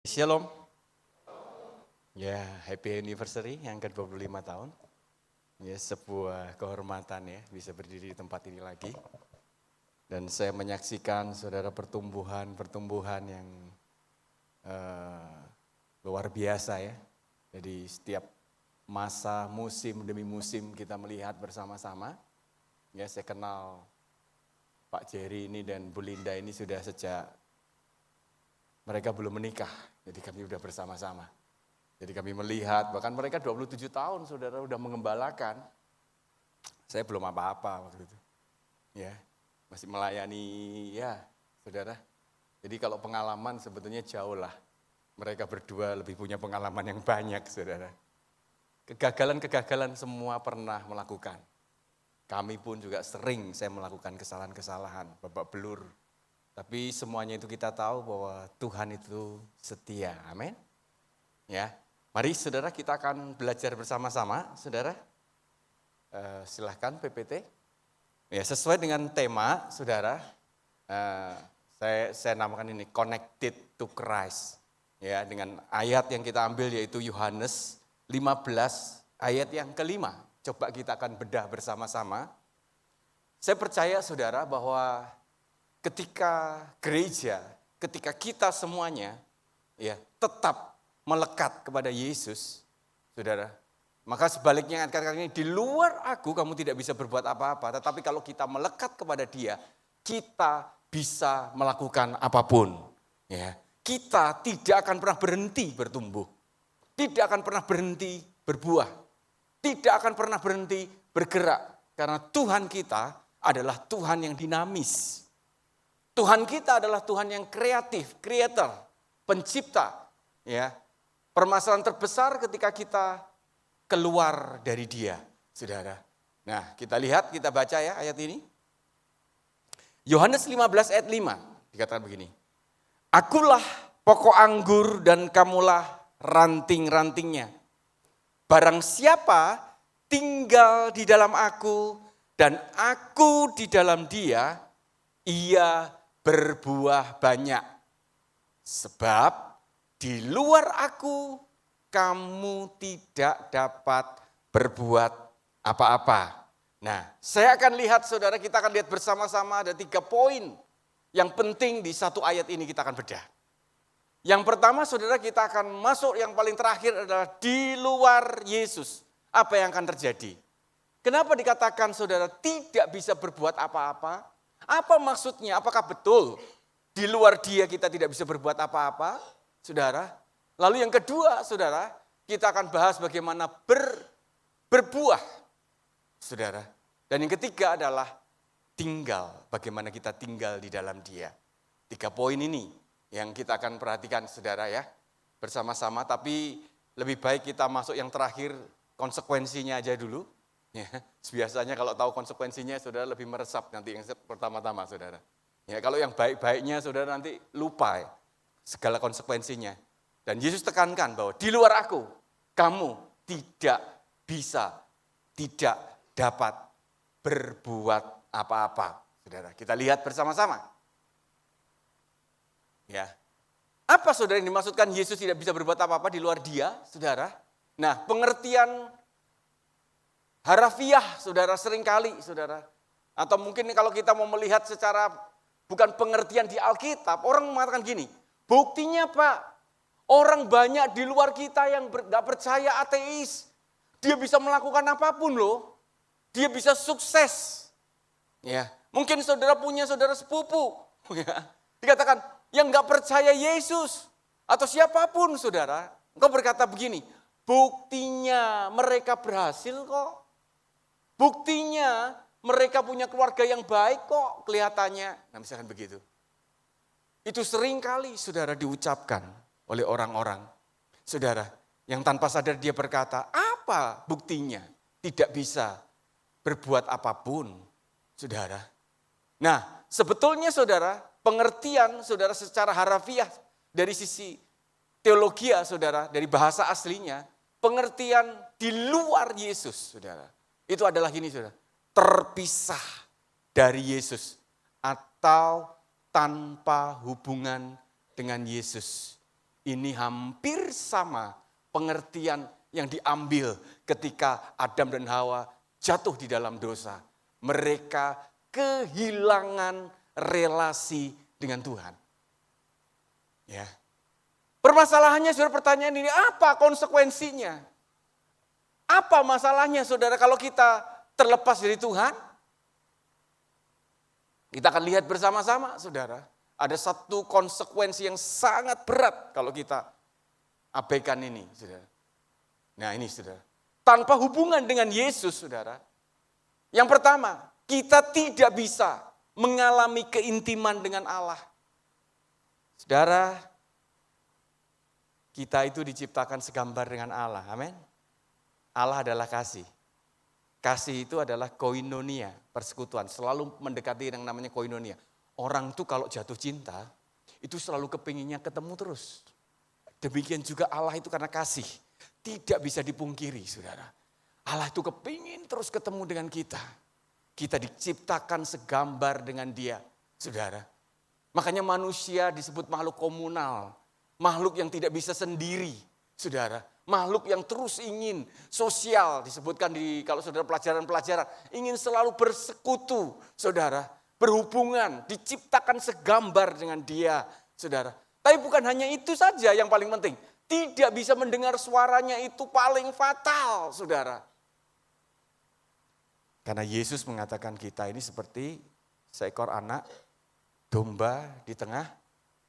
Shalom. Ya, happy anniversary yang ke-25 tahun. Ya, sebuah kehormatan ya bisa berdiri di tempat ini lagi. Dan saya menyaksikan saudara pertumbuhan yang luar biasa ya. Jadi setiap masa, musim demi musim kita melihat bersama-sama. Ya, saya kenal Pak Jerry ini dan Bu Linda ini sudah sejak mereka belum menikah. Jadi kami sudah bersama-sama. Jadi kami melihat, bahkan mereka 27 tahun saudara sudah mengembalakan. Saya belum apa-apa waktu itu. Ya, masih melayani ya saudara. Jadi kalau pengalaman sebetulnya jauh lah. Mereka berdua lebih punya pengalaman yang banyak saudara. Kegagalan-kegagalan semua pernah melakukan. Kami pun juga sering saya melakukan kesalahan-kesalahan, babak belur. Tapi semuanya itu kita tahu bahwa Tuhan itu setia, amin. Ya, mari saudara kita akan belajar bersama-sama, saudara. Silahkan PPT. Ya, sesuai dengan tema, saudara. Saya namakan ini Connected to Christ. Ya, dengan ayat yang kita ambil yaitu Yohanes 15 ayat yang kelima. Coba kita akan bedah bersama-sama. Saya percaya saudara bahwa ketika gereja, ketika kita semuanya ya tetap melekat kepada Yesus, saudara, maka sebaliknya kata-kata ini, di luar aku kamu tidak bisa berbuat apa-apa, tetapi kalau kita melekat kepada Dia, kita bisa melakukan apapun. Ya, kita tidak akan pernah berhenti bertumbuh, tidak akan pernah berhenti berbuah, tidak akan pernah berhenti bergerak, karena Tuhan kita adalah Tuhan yang dinamis. Tuhan kita adalah Tuhan yang kreatif, creator, pencipta. Ya, permasalahan terbesar ketika kita keluar dari Dia, saudara. Nah, kita lihat, kita baca ya ayat ini. Yohanes 15 ayat 5, dikatakan begini. Akulah pokok anggur dan kamulah ranting-rantingnya. Barang siapa tinggal di dalam aku dan aku di dalam dia, ia berbuah banyak. Sebab di luar aku kamu tidak dapat berbuat apa-apa. Nah, saya akan lihat saudara, kita akan lihat bersama-sama ada 3 poin yang penting di satu ayat ini kita akan bedah. Yang pertama saudara, kita akan masuk yang paling terakhir adalah di luar Yesus. Apa yang akan terjadi? Kenapa dikatakan saudara tidak bisa berbuat apa-apa? Apa maksudnya? Apakah betul di luar Dia kita tidak bisa berbuat apa-apa? Saudara. Lalu yang kedua, saudara, kita akan bahas bagaimana berbuah. Saudara. Dan yang ketiga adalah tinggal. Bagaimana kita tinggal di dalam Dia. 3 poin ini yang kita akan perhatikan, saudara ya. Bersama-sama, tapi lebih baik kita masuk yang terakhir, konsekuensinya aja dulu. Ya, biasanya kalau tahu konsekuensinya saudara lebih meresap nanti yang pertama-tama saudara. Ya, kalau yang baik-baiknya saudara nanti lupa ya, segala konsekuensinya. Dan Yesus tekankan bahwa di luar aku kamu tidak bisa, tidak dapat berbuat apa-apa. Saudara, kita lihat bersama-sama. Ya. Apa saudara yang dimaksudkan Yesus tidak bisa berbuat apa-apa di luar Dia, saudara? Nah, pengertian harafiah, saudara, seringkali, saudara. Atau mungkin kalau kita mau melihat secara bukan pengertian di Alkitab, orang mengatakan gini, buktinya Pak, orang banyak di luar kita yang gak percaya, ateis. Dia bisa melakukan apapun loh. Dia bisa sukses. Ya, mungkin saudara punya saudara sepupu. Ya. Dikatakan, yang gak percaya Yesus. Atau siapapun saudara. Engkau berkata begini, buktinya mereka berhasil kok. Buktinya mereka punya keluarga yang baik kok kelihatannya. Nah misalkan begitu. Itu sering kali saudara diucapkan oleh orang-orang. Saudara yang tanpa sadar dia berkata, apa buktinya tidak bisa berbuat apapun. Saudara. Nah sebetulnya saudara pengertian saudara secara harafiah dari sisi teologi saudara dari bahasa aslinya. Pengertian di luar Yesus saudara. Itu adalah gini saudara, terpisah dari Yesus atau tanpa hubungan dengan Yesus. Ini hampir sama pengertian yang diambil ketika Adam dan Hawa jatuh di dalam dosa. Mereka kehilangan relasi dengan Tuhan. Ya. Permasalahannya saudara, pertanyaan ini, apa konsekuensinya? Apa masalahnya saudara kalau kita terlepas dari Tuhan? Kita akan lihat bersama-sama saudara. Ada satu konsekuensi yang sangat berat kalau kita abaikan ini saudara. Nah ini saudara. Tanpa hubungan dengan Yesus saudara. Yang pertama, kita tidak bisa mengalami keintiman dengan Allah. Saudara, kita itu diciptakan segambar dengan Allah. Amin. Allah adalah kasih. Kasih itu adalah koinonia, persekutuan. Selalu mendekati yang namanya koinonia. Orang tuh kalau jatuh cinta, itu selalu kepinginnya ketemu terus. Demikian juga Allah itu karena kasih. Tidak bisa dipungkiri saudara. Allah itu kepingin terus ketemu dengan kita. Kita diciptakan segambar dengan dia saudara. Makanya manusia disebut makhluk komunal. Makhluk yang tidak bisa sendiri saudara. Makhluk yang terus ingin sosial, disebutkan kalau saudara pelajaran-pelajaran. Ingin selalu bersekutu saudara. Berhubungan, diciptakan segambar dengan dia, saudara. Tapi bukan hanya itu saja yang paling penting. Tidak bisa mendengar suaranya itu paling fatal, saudara. Karena Yesus mengatakan kita ini seperti seekor anak domba di tengah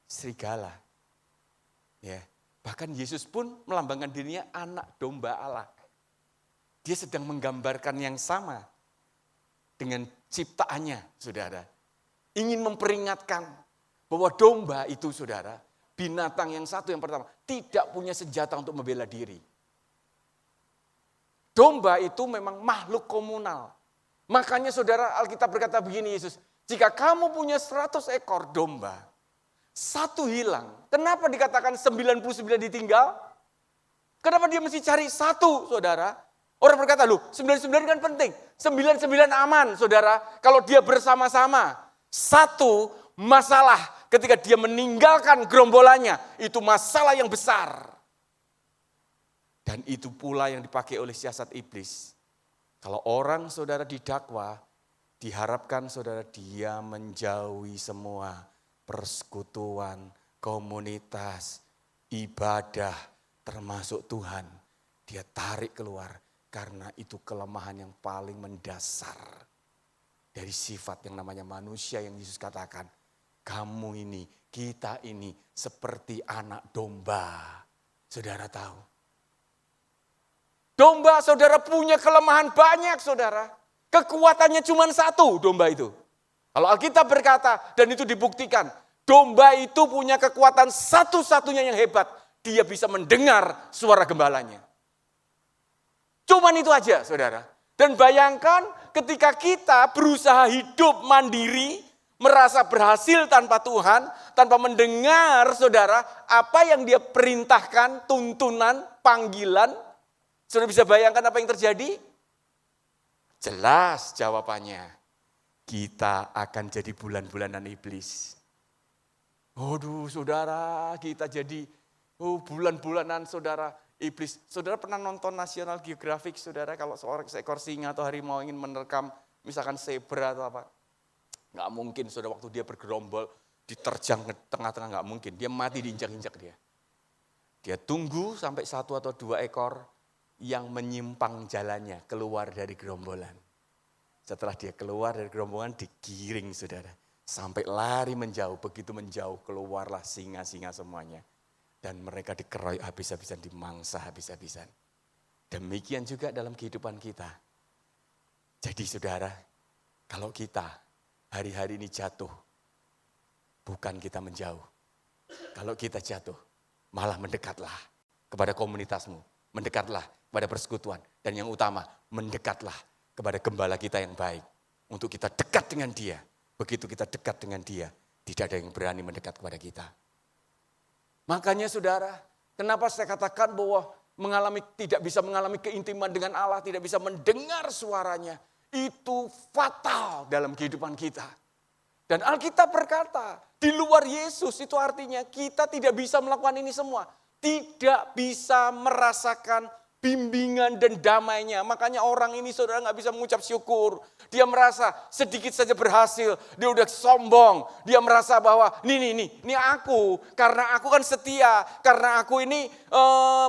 serigala. Ya, bahkan Yesus pun melambangkan dirinya anak domba Allah. Dia sedang menggambarkan yang sama dengan ciptaannya, saudara. Ingin memperingatkan bahwa domba itu, saudara, binatang yang satu yang pertama, tidak punya senjata untuk membela diri. Domba itu memang makhluk komunal. Makanya saudara, Alkitab berkata begini Yesus, jika kamu punya 100 ekor domba, satu hilang, kenapa dikatakan 99 ditinggal? Kenapa dia mesti cari satu, saudara? Orang berkata, loh 99 kan penting, 99 aman saudara. Kalau dia bersama-sama, satu masalah ketika dia meninggalkan gerombolannya, itu masalah yang besar. Dan itu pula yang dipakai oleh siasat iblis. Kalau orang saudara didakwa, diharapkan saudara dia menjauhi semua persekutuan, komunitas, ibadah, termasuk Tuhan. Dia tarik keluar. Karena itu kelemahan yang paling mendasar dari sifat yang namanya manusia yang Yesus katakan. Kamu ini, kita ini seperti anak domba. Saudara tahu. Domba saudara punya kelemahan banyak saudara. Kekuatannya cuma satu domba itu. Kalau Alkitab berkata dan itu dibuktikan. Domba itu punya kekuatan satu-satunya yang hebat. Dia bisa mendengar suara gembalanya. Cuman itu aja saudara. Dan bayangkan ketika kita berusaha hidup mandiri, merasa berhasil tanpa Tuhan, tanpa mendengar saudara, apa yang dia perintahkan, tuntunan, panggilan. Saudara bisa bayangkan apa yang terjadi? Jelas jawabannya. Kita akan jadi bulan-bulanan iblis. Waduh saudara, kita jadi bulan-bulanan saudara. Iblis, saudara pernah nonton National Geographic, saudara, kalau seekor singa atau harimau ingin menerkam misalkan zebra atau apa. Nggak mungkin, saudara, waktu dia bergerombol, diterjang ke tengah-tengah, nggak mungkin. Dia mati diinjak-injak dia. Dia tunggu sampai 1 atau 2 ekor yang menyimpang jalannya keluar dari gerombolan. Setelah dia keluar dari gerombolan, digiring, saudara. Sampai lari menjauh, begitu menjauh, keluarlah singa-singa semuanya. Dan mereka dikeroyok habis-habisan, dimangsa habis-habisan. Demikian juga dalam kehidupan kita. Jadi saudara, kalau kita hari-hari ini jatuh, bukan kita menjauh. Kalau kita jatuh, malah mendekatlah kepada komunitasmu. Mendekatlah kepada persekutuan. Dan yang utama, mendekatlah kepada gembala kita yang baik. Untuk kita dekat dengan dia. Begitu kita dekat dengan dia, tidak ada yang berani mendekat kepada kita. Makanya saudara, kenapa saya katakan bahwa tidak bisa mengalami keintiman dengan Allah, tidak bisa mendengar suaranya, itu fatal dalam kehidupan kita. Dan Alkitab berkata, Di luar Yesus itu artinya kita tidak bisa melakukan ini semua. Tidak bisa merasakan bimbingan dan damainya. Makanya orang ini saudara nggak bisa mengucap syukur. Dia merasa sedikit saja berhasil. Dia udah sombong. Dia merasa bahwa ini aku. Karena aku kan setia. Karena aku ini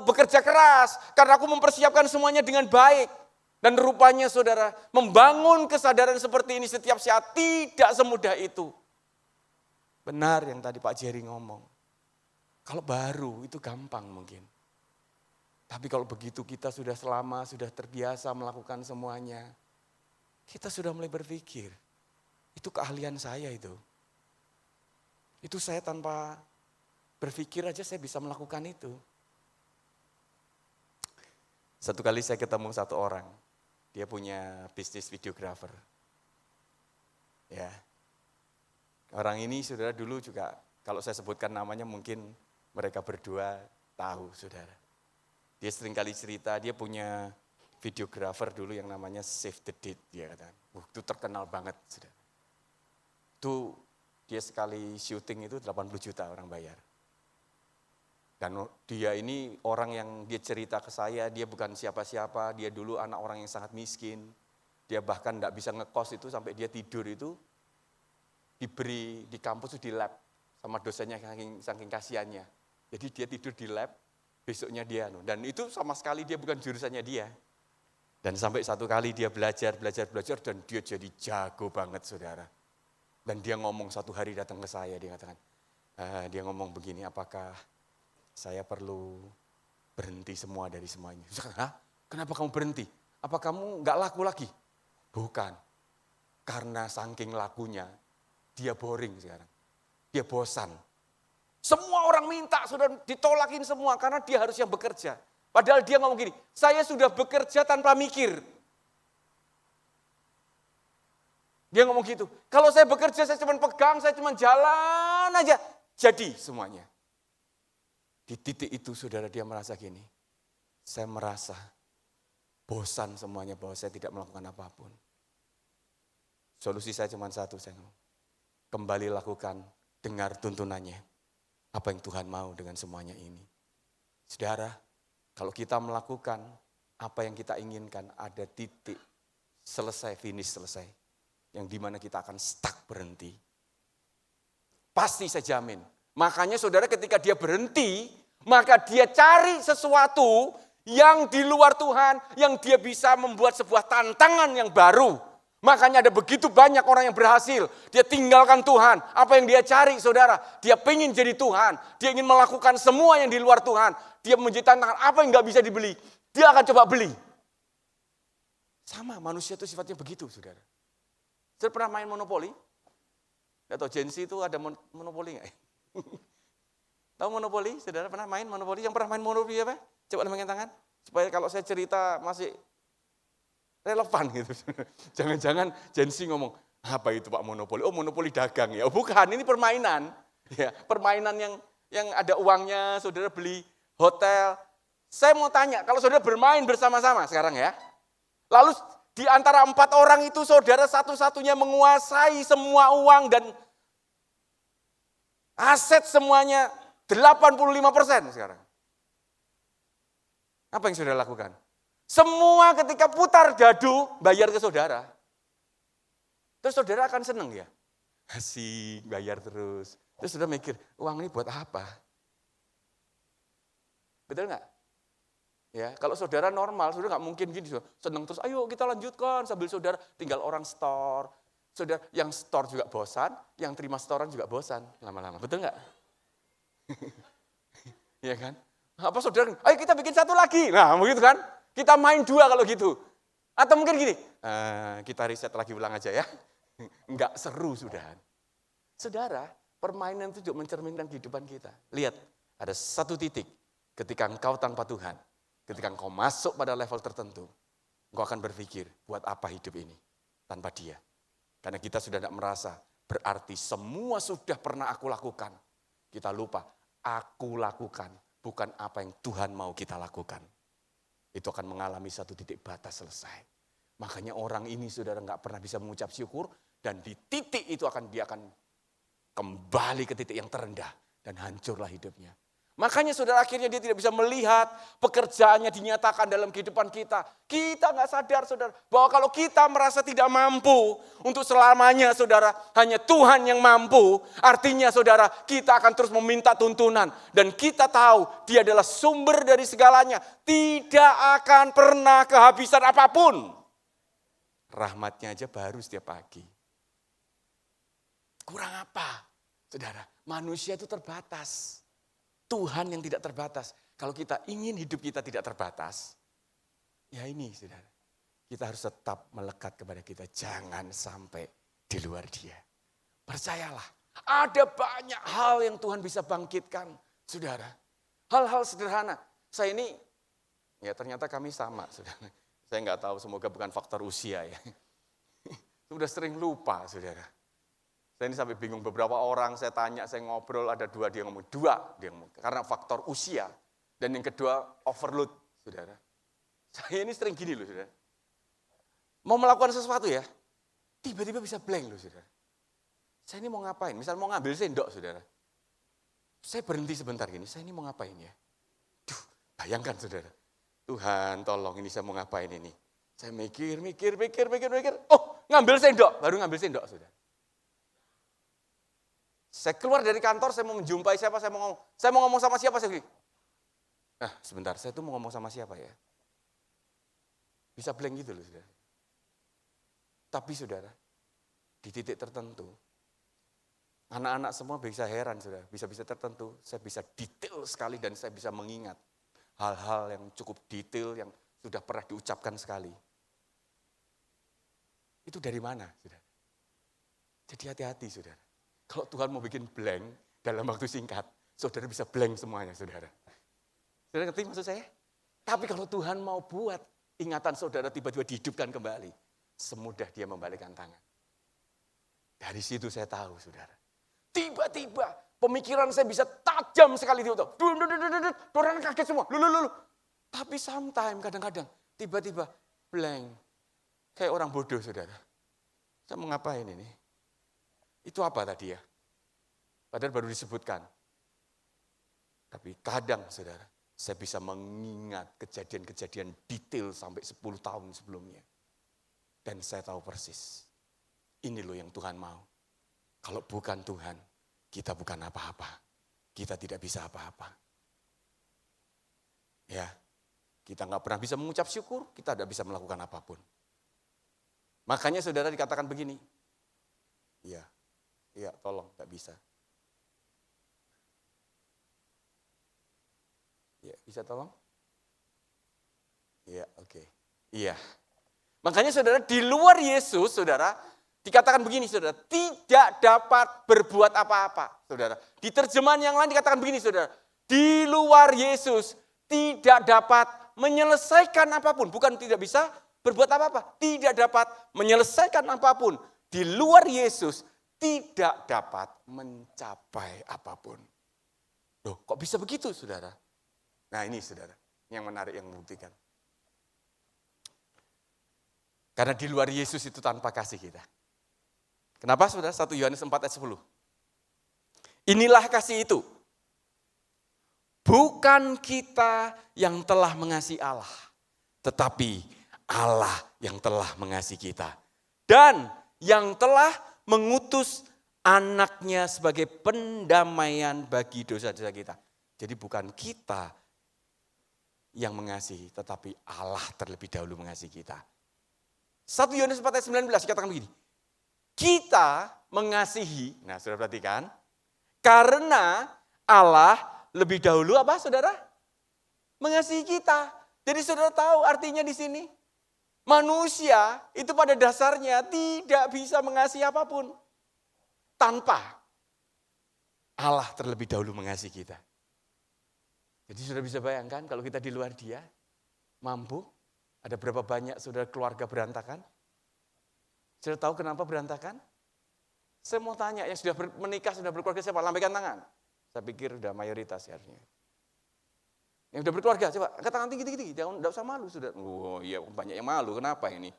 bekerja keras. Karena aku mempersiapkan semuanya dengan baik. Dan rupanya saudara membangun kesadaran seperti ini setiap saat tidak semudah itu. Benar yang tadi Pak Jerry ngomong. Kalau baru itu gampang mungkin. Tapi kalau begitu kita sudah sudah terbiasa melakukan semuanya. Kita sudah mulai berpikir, itu keahlian saya itu. Itu saya tanpa berpikir aja saya bisa melakukan itu. Satu kali saya ketemu satu orang, dia punya bisnis videographer. Ya, orang ini saudara dulu juga, kalau saya sebutkan namanya mungkin mereka berdua tahu saudara. Dia sering kali cerita, dia punya videographer dulu yang namanya Save the Date. Dia kata, itu terkenal banget. Saudara. Itu dia sekali syuting itu 80 juta orang bayar. Dan dia ini orang yang dia cerita ke saya, dia bukan siapa-siapa, dia dulu anak orang yang sangat miskin. Dia bahkan tidak bisa ngekos itu sampai dia tidur itu, diberi di kampus itu di lab sama dosennya saking kasihannya. Jadi dia tidur di lab, besoknya dia, dan itu sama sekali dia bukan jurusannya dia. Dan sampai satu kali dia belajar dan dia jadi jago banget saudara. Dan dia ngomong satu hari datang ke saya, dia katakan, dia ngomong begini, apakah saya perlu berhenti semua dari semuanya? Hah? Kenapa kamu berhenti? Apa kamu nggak laku lagi? Bukan, karena saking lakunya, dia boring sekarang, dia bosan. Semua orang minta, sudah ditolakin semua karena dia harus yang bekerja. Padahal dia ngomong gini, saya sudah bekerja tanpa mikir. Dia ngomong gitu, kalau saya bekerja saya cuma pegang, saya cuma jalan aja. Jadi semuanya. Di titik itu saudara dia merasa gini, saya merasa bosan semuanya bahwa saya tidak melakukan apapun. Solusi saya cuma satu, saya ngomong, kembali lakukan, dengar tuntunannya. Apa yang Tuhan mau dengan semuanya ini. Saudara, kalau kita melakukan apa yang kita inginkan, ada titik selesai, finish selesai. Yang dimana kita akan stuck berhenti. Pasti saya jamin. Makanya saudara ketika dia berhenti, maka dia cari sesuatu yang di luar Tuhan, yang dia bisa membuat sebuah tantangan yang baru. Makanya ada begitu banyak orang yang berhasil. Dia tinggalkan Tuhan. Apa yang dia cari saudara? Dia pengen jadi Tuhan. Dia ingin melakukan semua yang di luar Tuhan. Dia menjadi tantangan apa yang gak bisa dibeli. Dia akan coba beli. Sama manusia itu sifatnya begitu saudara. Saya pernah main monopoli. Atau Gensi itu ada monopoli gak? Tahu monopoli? Saudara pernah main monopoli? Yang pernah main monopoli apa? Coba lambaikan tangan. Supaya kalau saya cerita masih relevan gitu. Jangan-jangan Gensi ngomong, apa itu Pak monopoli? Oh monopoli dagang ya. Oh bukan, ini permainan. Ya, permainan yang ada uangnya, saudara beli hotel. Saya mau tanya, kalau saudara bermain bersama-sama sekarang ya. Lalu di antara 4 orang itu saudara satu-satunya menguasai semua uang dan aset semuanya 85% sekarang. Apa yang saudara lakukan? Semua ketika putar dadu, bayar ke saudara. Terus saudara akan senang ya. Asik, bayar terus. Terus saudara mikir, uang ini buat apa? Betul nggak? Ya, kalau saudara normal, saudara nggak mungkin gini, senang terus, ayo kita lanjutkan sambil saudara tinggal orang store. Saudara yang store juga bosan, yang terima storean juga bosan lama-lama. Betul nggak? Iya kan? Apa saudara, ayo kita bikin satu lagi. Nah, begitu kan? Kita main 2 kalau gitu. Atau mungkin gini, kita riset lagi ulang aja ya. Enggak seru sudah. Saudara, permainan itu juga mencerminkan kehidupan kita. Lihat, ada satu titik ketika engkau tanpa Tuhan, ketika engkau masuk pada level tertentu, engkau akan berpikir, buat apa hidup ini tanpa dia. Karena kita sudah tidak merasa, berarti semua sudah pernah aku lakukan. Kita lupa, aku lakukan, bukan apa yang Tuhan mau kita lakukan. Itu akan mengalami satu titik batas selesai. Makanya orang ini saudara nggak pernah bisa mengucap syukur dan di titik itu dia akan kembali ke titik yang terendah dan hancurlah hidupnya. Makanya saudara akhirnya dia tidak bisa melihat pekerjaannya dinyatakan dalam kehidupan kita. Kita nggak sadar saudara bahwa kalau kita merasa tidak mampu untuk selamanya saudara, hanya Tuhan yang mampu. Artinya saudara kita akan terus meminta tuntunan. Dan kita tahu dia adalah sumber dari segalanya. Tidak akan pernah kehabisan apapun. Rahmatnya aja baru setiap pagi. Kurang apa saudara? Manusia itu terbatas. Tuhan yang tidak terbatas. Kalau kita ingin hidup kita tidak terbatas, ya ini saudara. Kita harus tetap melekat kepada kita. Jangan sampai di luar dia. Percayalah, ada banyak hal yang Tuhan bisa bangkitkan. Saudara, hal-hal sederhana. Saya ini, ya ternyata kami sama. Saudara. Saya nggak tahu, semoga bukan faktor usia ya. Sudah sering lupa saudara. Saya ini sampai bingung, beberapa orang saya tanya, saya ngobrol, ada dua dia ngomong. Karena faktor usia. Dan yang kedua overload, saudara. Saya ini sering gini loh, saudara. Mau melakukan sesuatu ya, tiba-tiba bisa blank loh, saudara. Saya ini mau ngapain? Misal mau ngambil sendok, saudara. Saya berhenti sebentar gini, saya ini mau ngapain ya? Bayangkan, saudara. Tuhan, tolong ini saya mau ngapain ini? Saya mikir. Oh, ngambil sendok, baru ngambil sendok, saudara. Saya keluar dari kantor, saya mau menjumpai siapa, saya mau ngomong sama siapa, saya gini. Sebentar, saya tuh mau ngomong sama siapa ya? Bisa blank gitu loh, saudara. Tapi saudara, di titik tertentu, anak-anak semua bisa heran, saudara. Bisa-bisa tertentu, saya bisa detail sekali dan saya bisa mengingat hal-hal yang cukup detail, yang sudah pernah diucapkan sekali. Itu dari mana, saudara? Jadi hati-hati, saudara. Kalau Tuhan mau bikin blank dalam waktu singkat, saudara bisa blank semuanya, saudara. Saudara ngerti maksud saya? Tapi kalau Tuhan mau buat ingatan saudara tiba-tiba dihidupkan kembali, semudah dia membalikkan tangan. Dari situ saya tahu, saudara. Tiba-tiba pemikiran saya bisa tajam sekali itu. Orang kaget semua. Tapi sometimes kadang-kadang tiba-tiba blank. Kayak orang bodoh, saudara. Saya mau ngapain ini? Itu apa tadi ya? Padahal baru disebutkan. Tapi kadang saudara, saya bisa mengingat kejadian-kejadian detail sampai 10 tahun sebelumnya. Dan saya tahu persis, ini loh yang Tuhan mau. Kalau bukan Tuhan, kita bukan apa-apa. Kita tidak bisa apa-apa. Ya, kita nggak pernah bisa mengucap syukur, kita tidak bisa melakukan apapun. Makanya saudara dikatakan begini, Iya, tolong, gak bisa. Iya, bisa tolong? Iya, oke. Iya. Makanya saudara, di luar Yesus, saudara, dikatakan begini, saudara, tidak dapat berbuat apa-apa, saudara. Di terjemahan yang lain dikatakan begini, saudara, di luar Yesus tidak dapat menyelesaikan apapun. Bukan tidak bisa berbuat apa-apa, tidak dapat menyelesaikan apapun. Di luar Yesus tidak dapat mencapai apapun. Loh, kok bisa begitu, saudara? Nah ini, saudara, yang menarik, yang membuktikan. Karena di luar Yesus itu tanpa kasih kita. Kenapa, saudara? 1 Yohanes 4 ayat 10. Inilah kasih itu. Bukan kita yang telah mengasihi Allah, tetapi Allah yang telah mengasihi kita. Dan yang telah mengutus anaknya sebagai pendamaian bagi dosa-dosa kita. Jadi bukan kita yang mengasihi, tetapi Allah terlebih dahulu mengasihi kita. 1 Yohanes 4 ayat 19 dikatakan begini. Kita mengasihi, nah saudara perhatikan, karena Allah lebih dahulu apa saudara? Mengasihi kita. Jadi saudara tahu artinya di sini. Manusia itu pada dasarnya tidak bisa mengasihi apapun tanpa Allah terlebih dahulu mengasihi kita. Jadi sudah bisa bayangkan kalau kita di luar dia, mampu, ada berapa banyak saudara keluarga berantakan? Sudah tahu kenapa berantakan? Saya mau tanya, yang sudah menikah, sudah berkeluarga siapa? Lambaikan tangan. Saya pikir sudah mayoritas ya harusnya. Yang sudah berkeluarga, coba angkat tangan tinggi-tinggi, jangan, enggak usah malu sudah. Oh iya, banyak yang malu, kenapa ini?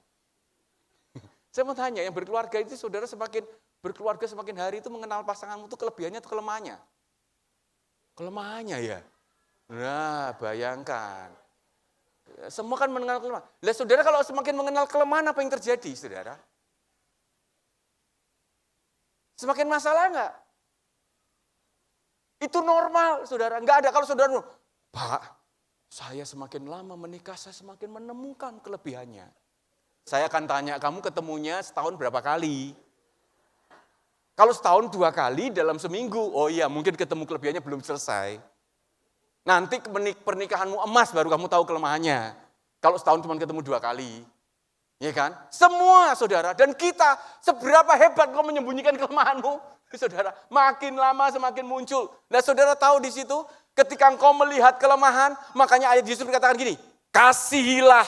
Saya mau tanya, yang berkeluarga itu saudara semakin Berkeluarga semakin hari itu mengenal pasanganmu itu kelebihannya atau kelemahannya? Kelemahannya ya. Nah, bayangkan. Semua kan mengenal kelemahan. Lah saudara kalau semakin mengenal kelemahan apa yang terjadi saudara? Semakin masalah enggak? Itu normal saudara. Enggak ada kalau saudara, Pak, saya semakin lama menikah saya semakin menemukan kelebihannya. Saya akan tanya kamu ketemunya setahun berapa kali? Kalau setahun 2 kali dalam seminggu, oh iya mungkin ketemu kelebihannya belum selesai. Nanti pernikahanmu emas baru kamu tahu kelemahannya. Kalau setahun cuma ketemu 2 kali. Ya kan? Semua saudara, dan kita seberapa hebat kau menyembunyikan kelemahanmu, saudara, makin lama semakin muncul. Nah saudara tahu di situ, ketika engkau melihat kelemahan, makanya ayat Yesus berkatakan gini, kasihilah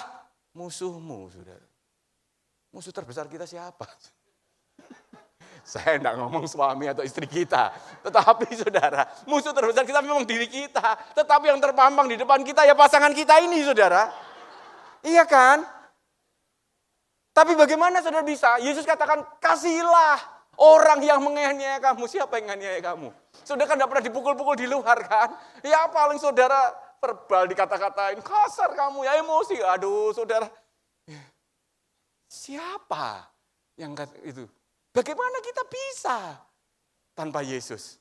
musuhmu, saudara. Musuh terbesar kita siapa? Saya enggak ngomong suami atau istri kita. Tetapi saudara, musuh terbesar kita memang diri kita. Tetapi yang terpampang di depan kita ya pasangan kita ini saudara. Iya kan? Tapi bagaimana saudara bisa? Yesus katakan, kasihilah orang yang menganiaya kamu. Siapa yang menganiaya kamu? Saudara kan enggak pernah dipukul-pukul di luar kan? Ya paling saudara verbal dikata-katain, kasar kamu ya emosi. Aduh saudara. Siapa yang itu? Bagaimana kita bisa tanpa Yesus?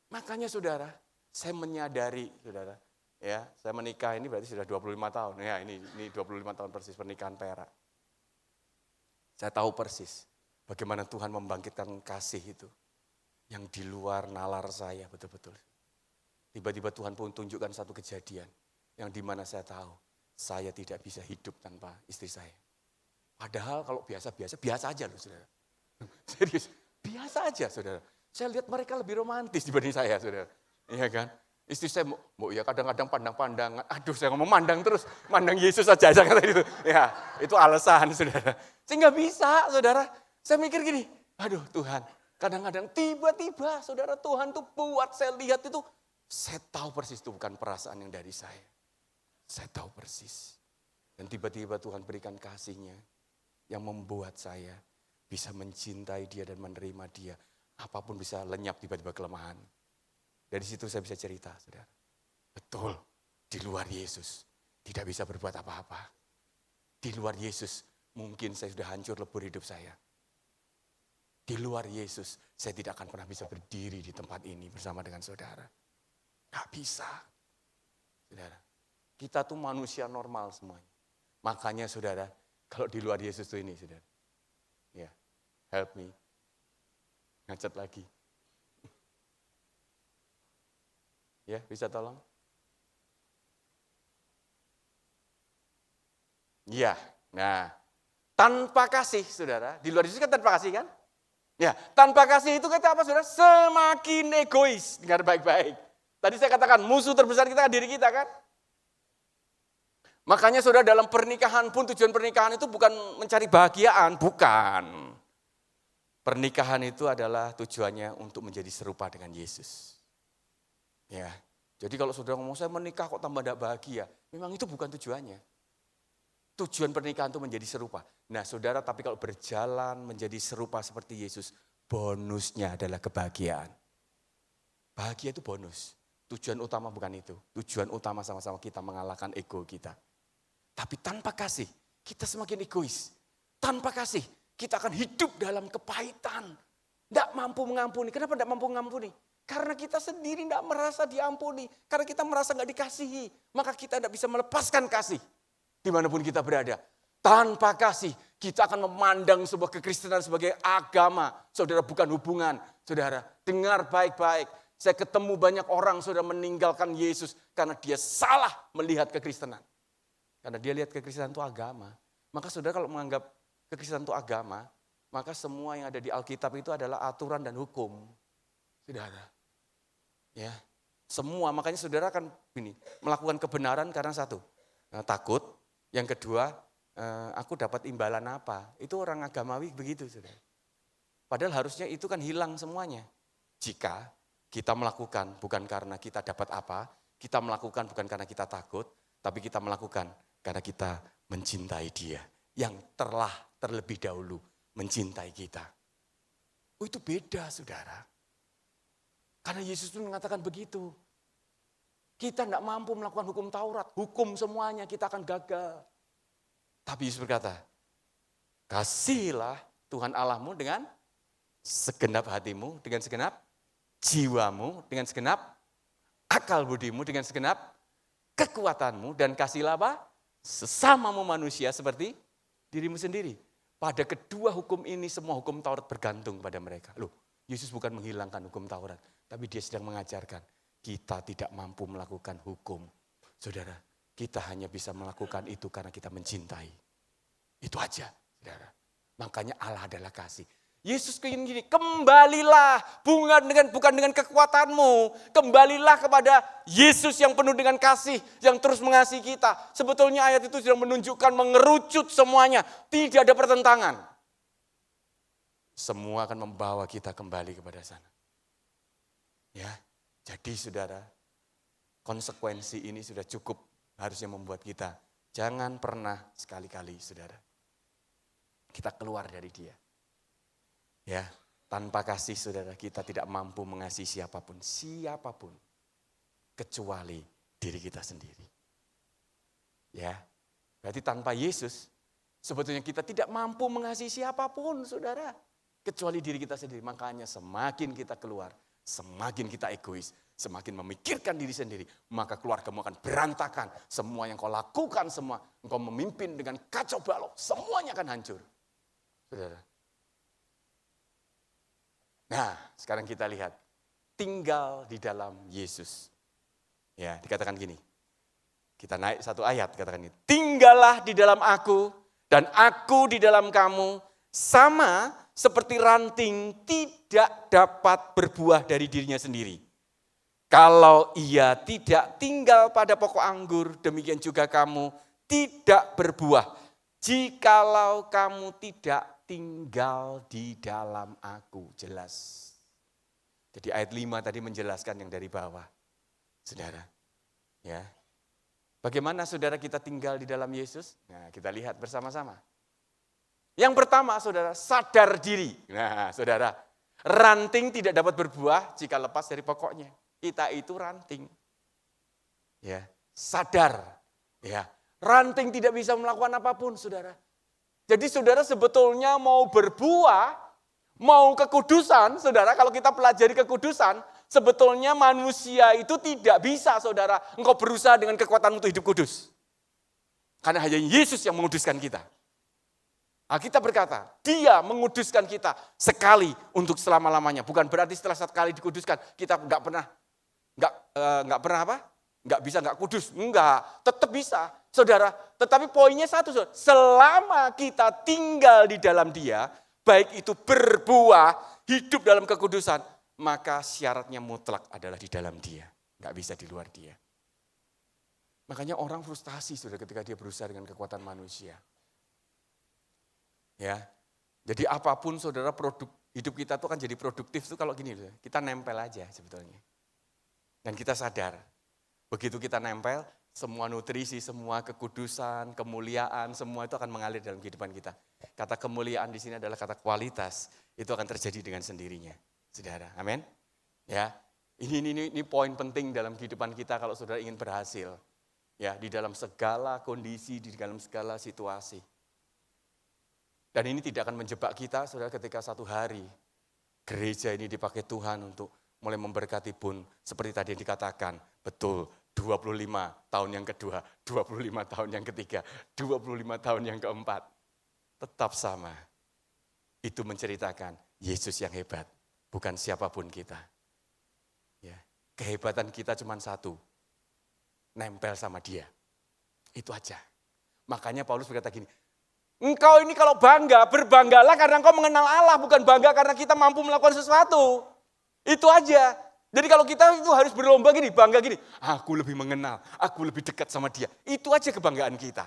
Makanya saudara, saya menyadari saudara, ya, saya menikah ini berarti sudah 25 tahun. Ya, ini 25 tahun persis pernikahan perak. Saya tahu persis bagaimana Tuhan membangkitkan kasih itu yang di luar nalar saya betul-betul. Tiba-tiba Tuhan pun tunjukkan satu kejadian yang di mana saya tahu saya tidak bisa hidup tanpa istri saya. Padahal kalau biasa aja loh saudara. Serius, biasa aja saudara. Saya lihat mereka lebih romantis dibanding saya saudara. Iya kan? Istri saya mau ya kadang-kadang pandang-pandangan. Aduh saya ngomong mandang terus. Mandang Yesus aja kata itu. Ya itu alasan saudara. Saya nggak bisa saudara. Saya mikir gini. Aduh Tuhan. Kadang-kadang tiba-tiba saudara Tuhan tuh buat saya lihat itu. Saya tahu persis itu bukan perasaan yang dari saya. Saya tahu persis. Dan tiba-tiba Tuhan berikan kasih-Nya yang membuat saya bisa mencintai dia dan menerima dia. Apapun bisa lenyap tiba-tiba kelemahan. Dari situ saya bisa cerita, saudara. Betul, di luar Yesus tidak bisa berbuat apa-apa. Di luar Yesus mungkin saya sudah hancur lebur hidup saya. Di luar Yesus saya tidak akan pernah bisa berdiri di tempat ini bersama dengan saudara. Gak bisa. Saudara, kita tuh manusia normal semuanya. Makanya saudara, kalau di luar Yesus tuh ini saudara. Ya, help me. Ngacet lagi. Ya, bisa tolong? Iya, nah. Tanpa kasih, saudara. Di luar Yesus kan tanpa kasih kan? Ya, tanpa kasih itu kata apa saudara? Semakin egois. Dengar baik-baik. Tadi saya katakan musuh terbesar kita diri kita kan? Makanya saudara dalam pernikahan pun tujuan pernikahan itu bukan mencari bahagiaan, bukan. Pernikahan itu adalah tujuannya untuk menjadi serupa dengan Yesus. Ya, jadi kalau saudara ngomong saya menikah kok tambah tidak bahagia, memang itu bukan tujuannya. Tujuan pernikahan itu menjadi serupa. Nah saudara, tapi kalau berjalan menjadi serupa seperti Yesus, bonusnya adalah kebahagiaan. Bahagia itu bonus. Tujuan utama bukan itu. Tujuan utama sama-sama kita mengalahkan ego kita. Tapi tanpa kasih, kita semakin egois. Tanpa kasih, kita akan hidup dalam kepahitan. Tidak mampu mengampuni. Kenapa tidak mampu mengampuni? Karena kita sendiri tidak merasa diampuni. Karena kita merasa tidak dikasihi. Maka kita tidak bisa melepaskan kasih. Dimanapun kita berada. Tanpa kasih, kita akan memandang sebuah kekristenan sebagai agama. Saudara, bukan hubungan. Saudara, dengar baik-baik. Saya ketemu banyak orang saudara meninggalkan Yesus. Karena dia salah melihat kekristenan. Karena dia lihat kekristenan itu agama. Maka saudara kalau menganggap kekristenan itu agama, maka semua yang ada di Alkitab itu adalah aturan dan hukum. Saudara. Ya. Semua, makanya saudara akan melakukan kebenaran karena satu, takut. Yang kedua, aku dapat imbalan apa? Itu orang agamawi begitu, saudara. Padahal harusnya itu kan hilang semuanya. Jika kita melakukan bukan karena kita dapat apa, kita melakukan bukan karena kita takut, tapi kita melakukan karena kita mencintai Dia yang telah terlebih dahulu mencintai kita. Oh itu beda saudara. Karena Yesus itu mengatakan begitu. Kita tidak mampu melakukan hukum Taurat. Hukum semuanya kita akan gagal. Tapi Yesus berkata, kasihilah Tuhan Allahmu dengan segenap hatimu, dengan segenap jiwamu, dengan segenap akal budimu, dengan segenap kekuatanmu. Dan kasihlah apa? Sesamamu manusia seperti dirimu sendiri. Pada kedua hukum ini semua hukum Taurat bergantung pada mereka. Loh, Yesus bukan menghilangkan hukum Taurat, tapi dia sedang mengajarkan kita tidak mampu melakukan hukum. Saudara, kita hanya bisa melakukan itu karena kita mencintai. Itu aja, saudara. Makanya Allah adalah kasih. Yesus ingin gini, kembalilah bukan dengan kekuatanmu. Kembalilah kepada Yesus yang penuh dengan kasih, yang terus mengasihi kita. Sebetulnya ayat itu sudah menunjukkan mengerucut semuanya. Tidak ada pertentangan. Semua akan membawa kita kembali kepada sana. Ya, jadi saudara, konsekuensi ini sudah cukup harusnya membuat kita. Jangan pernah sekali-kali saudara, kita keluar dari dia. Ya, tanpa kasih saudara kita tidak mampu mengasihi siapapun, kecuali diri kita sendiri. Ya, berarti tanpa Yesus sebetulnya kita tidak mampu mengasihi siapapun saudara, kecuali diri kita sendiri. Makanya semakin kita keluar, semakin kita egois, semakin memikirkan diri sendiri, maka keluargamu akan berantakan. Semua yang kau lakukan, semua engkau memimpin dengan kacau balau, semuanya akan hancur. Saudara. Nah, sekarang kita lihat, tinggal di dalam Yesus. Ya, dikatakan gini, kita naik satu ayat, katakan ini, tinggallah di dalam aku, dan aku di dalam kamu, sama seperti ranting tidak dapat berbuah dari dirinya sendiri. Kalau ia tidak tinggal pada pokok anggur, demikian juga kamu tidak berbuah. Jikalau kamu tidak tinggal di dalam aku. Jelas. Jadi ayat 5 tadi menjelaskan yang dari bawah. Saudara. Ya. Bagaimana saudara kita tinggal di dalam Yesus? Nah, kita lihat bersama-sama. Yang pertama saudara, sadar diri. Nah saudara, ranting tidak dapat berbuah jika lepas dari pokoknya. Kita itu ranting. Ya, sadar. Ya, ranting tidak bisa melakukan apapun saudara. Jadi saudara sebetulnya mau berbuah, mau kekudusan, saudara kalau kita pelajari kekudusan, sebetulnya manusia itu tidak bisa saudara, engkau berusaha dengan kekuatanmu untuk hidup kudus. Karena hanya Yesus yang menguduskan kita. Alkitab berkata, dia menguduskan kita sekali untuk selama-lamanya. Bukan berarti setelah satu kali dikuduskan, kita nggak pernah kudus. Enggak, tetap bisa. Saudara, tetapi poinnya satu, saudara. Selama kita tinggal di dalam dia, baik itu berbuah, hidup dalam kekudusan, maka syaratnya mutlak adalah di dalam dia. Enggak bisa di luar dia. Makanya orang frustasi saudara ketika dia berusaha dengan kekuatan manusia. Ya, jadi apapun saudara produk hidup kita tuh kan jadi produktif tuh kalau gini, kita nempel aja sebetulnya. Dan kita sadar, begitu kita nempel, semua nutrisi, semua kekudusan, kemuliaan, semua itu akan mengalir dalam kehidupan kita. Kata kemuliaan di sini adalah kata kualitas, itu akan terjadi dengan sendirinya, saudara. Amin. Ya, ini poin penting dalam kehidupan kita kalau saudara ingin berhasil. Ya, di dalam segala kondisi, di dalam segala situasi. Dan ini tidak akan menjebak kita, saudara, ketika satu hari gereja ini dipakai Tuhan untuk mulai memberkati pun, seperti tadi yang dikatakan, betul, 25 tahun yang kedua, 25 tahun yang ketiga, 25 tahun yang keempat. Tetap sama. Itu menceritakan Yesus yang hebat, bukan siapapun kita. Ya, kehebatan kita cuma satu, nempel sama dia. Itu aja. Makanya Paulus berkata gini, engkau ini kalau bangga, berbanggalah karena engkau mengenal Allah, bukan bangga karena kita mampu melakukan sesuatu. Itu aja. Jadi kalau kita itu harus berlomba gini, bangga gini, aku lebih mengenal, aku lebih dekat sama dia. Itu aja kebanggaan kita.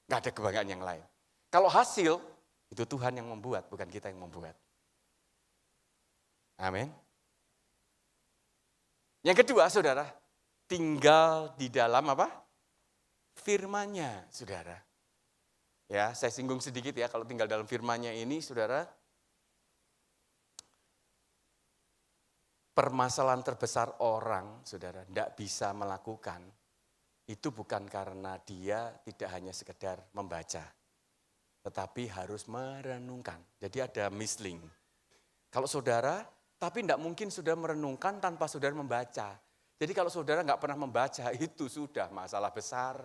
Gak ada kebanggaan yang lain. Kalau hasil, itu Tuhan yang membuat, bukan kita yang membuat. Amin. Yang kedua, saudara, tinggal di dalam apa? Firman-Nya, saudara. Ya, saya singgung sedikit ya, kalau tinggal dalam firman-Nya ini, saudara, permasalahan terbesar orang, saudara, tidak bisa melakukan, itu bukan karena dia tidak hanya sekedar membaca, tetapi harus merenungkan. Jadi ada misling. Kalau saudara, tapi tidak mungkin saudara merenungkan tanpa saudara membaca. Jadi kalau saudara nggak pernah membaca, itu sudah masalah besar.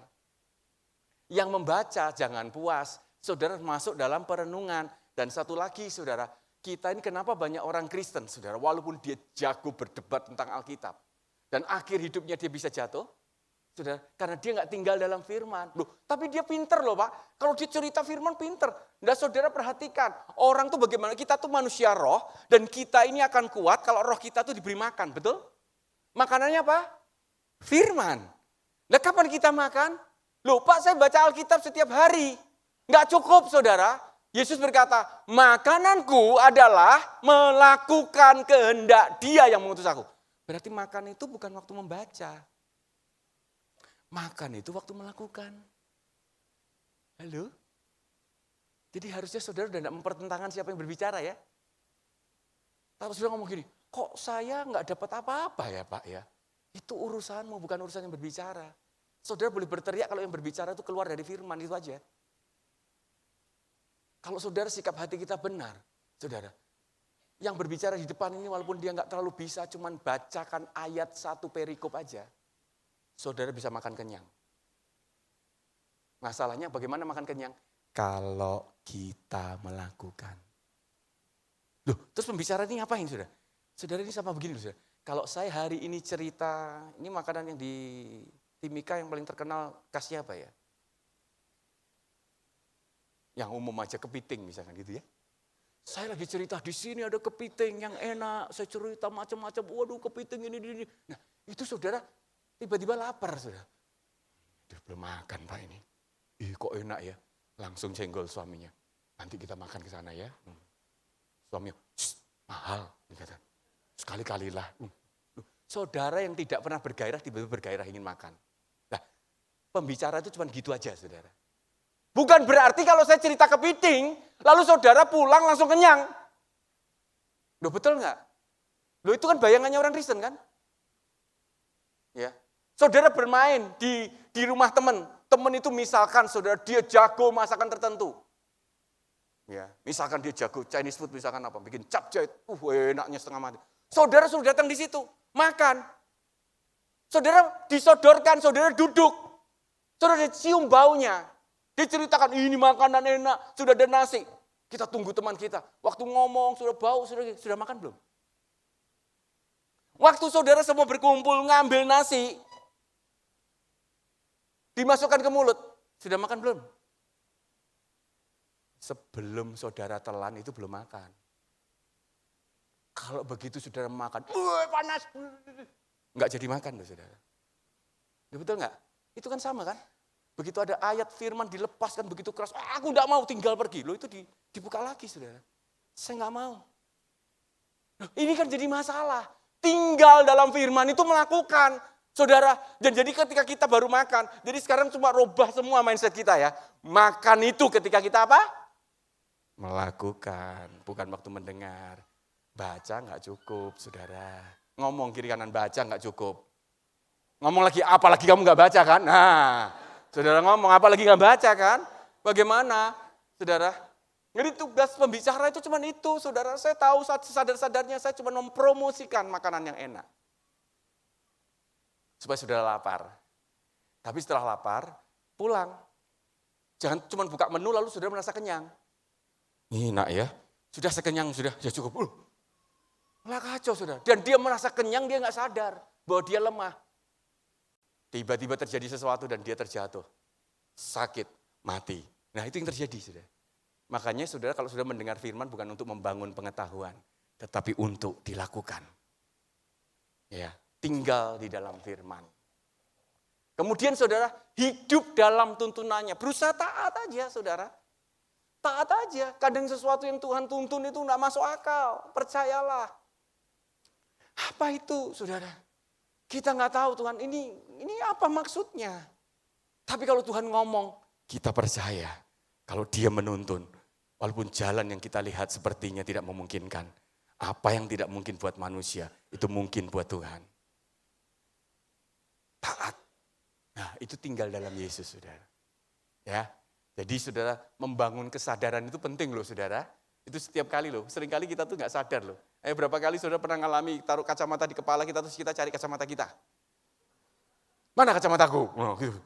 Yang membaca jangan puas, saudara masuk dalam perenungan. Dan satu lagi saudara, kita ini kenapa banyak orang Kristen, saudara, walaupun dia jago berdebat tentang Alkitab, dan akhir hidupnya dia bisa jatuh, saudara, karena dia nggak tinggal dalam firman. Loh, tapi dia pinter loh Pak, kalau dia cerita firman pinter. Nah saudara perhatikan, orang tuh bagaimana, kita tuh manusia roh, dan kita ini akan kuat kalau roh kita tuh diberi makan, betul? Makanannya apa? Firman. Nah kapan kita makan? Loh Pak, saya baca Alkitab setiap hari. Nggak cukup saudara. Yesus berkata, makananku adalah melakukan kehendak Dia yang mengutus aku. Berarti makan itu bukan waktu membaca. Makan itu waktu melakukan. Halo? Jadi harusnya saudara sudah tidak mempertentangkan siapa yang berbicara ya. Kalau saudara ngomong gini, kok saya nggak dapat apa-apa ya Pak ya. Itu urusanmu, bukan urusan yang berbicara. Saudara boleh berteriak kalau yang berbicara itu keluar dari firman, itu aja. Kalau saudara sikap hati kita benar, saudara, yang berbicara di depan ini walaupun dia nggak terlalu bisa, cuman bacakan ayat satu perikop aja, saudara bisa makan kenyang. Masalahnya bagaimana makan kenyang? Kalau kita melakukan. Loh, terus pembicara ini ngapain saudara? Saudara ini sama begini saudara. Kalau saya hari ini cerita, ini makanan yang di Timika yang paling terkenal khasnya apa ya? Yang umum aja kepiting misalkan gitu ya. Saya lagi cerita di sini ada kepiting yang enak, saya cerita macam-macam, waduh kepiting ini. Nah itu saudara tiba-tiba lapar saudara. Dia belum makan Pak ini. Ih kok enak ya, langsung senggol suaminya. Nanti kita makan ke sana ya. Suaminya, mahal. Dikata. Sekali-kalilah. Saudara yang tidak pernah bergairah tiba-tiba bergairah ingin makan. Nah pembicara itu cuma gitu aja saudara. Bukan berarti kalau saya cerita kepiting, lalu saudara pulang langsung kenyang. Loh betul nggak? Loh itu kan bayangannya orang Kristen kan? Ya, saudara bermain di rumah teman itu misalkan saudara dia jago masakan tertentu. Ya, misalkan dia jago Chinese food misalkan apa, bikin capcay, enaknya setengah mati. Saudara sudah datang di situ, makan. Saudara disodorkan, saudara duduk. Saudara cium baunya. Diceritakan ini makanan enak, sudah ada nasi. Kita tunggu teman kita. Waktu ngomong sudah bau, sudah makan belum? Waktu saudara semua berkumpul ngambil nasi, dimasukkan ke mulut, sudah makan belum? Sebelum saudara telan itu belum makan. Kalau begitu saudara makan, panas, nggak jadi makan loh saudara. Ya, betul nggak? Itu kan sama kan? Begitu ada ayat firman dilepaskan begitu keras, aku tidak mau tinggal pergi. Loh itu dibuka lagi saudara. Saya nggak mau. Loh, ini kan jadi masalah. Tinggal dalam firman itu melakukan. Saudara, dan jadi ketika kita baru makan, jadi sekarang cuma rubah semua mindset kita ya. Makan itu ketika kita apa? Melakukan, bukan waktu mendengar. Baca nggak cukup saudara. Ngomong kiri kanan baca nggak cukup. Ngomong lagi, apalagi kamu nggak baca kan? Nah. Saudara ngomong, apa lagi nggak baca kan? Bagaimana, saudara? Jadi tugas pembicara itu cuma itu, saudara. Saya tahu sadar-sadarnya saya cuma mempromosikan makanan yang enak. Supaya saudara lapar. Tapi setelah lapar, pulang. Jangan cuma buka menu lalu saudara merasa kenyang. Enak ya, sudah sekenyang, sudah ya cukup. Malah kacau saudara. Dan dia merasa kenyang, dia nggak sadar bahwa dia lemah. Tiba-tiba terjadi sesuatu dan dia terjatuh. Sakit, mati. Nah itu yang terjadi saudara. Makanya saudara kalau sudah mendengar firman bukan untuk membangun pengetahuan. Tetapi untuk dilakukan. Ya, tinggal di dalam firman. Kemudian saudara hidup dalam tuntunannya. Berusaha taat aja saudara. Taat aja. Kadang sesuatu yang Tuhan tuntun itu enggak masuk akal. Percayalah. Apa itu saudara? Kita nggak tahu Tuhan ini apa maksudnya. Tapi kalau Tuhan ngomong, kita percaya. Kalau Dia menuntun, walaupun jalan yang kita lihat sepertinya tidak memungkinkan. Apa yang tidak mungkin buat manusia, itu mungkin buat Tuhan. Taat. Nah, itu tinggal dalam Yesus, saudara. Ya, jadi saudara membangun kesadaran itu penting loh, saudara. Itu setiap kali loh, seringkali kita tuh nggak sadar loh. Berapa kali saudara pernah ngalami taruh kacamata di kepala kita, terus kita cari kacamata kita. Mana kacamataku? Oh, gitu.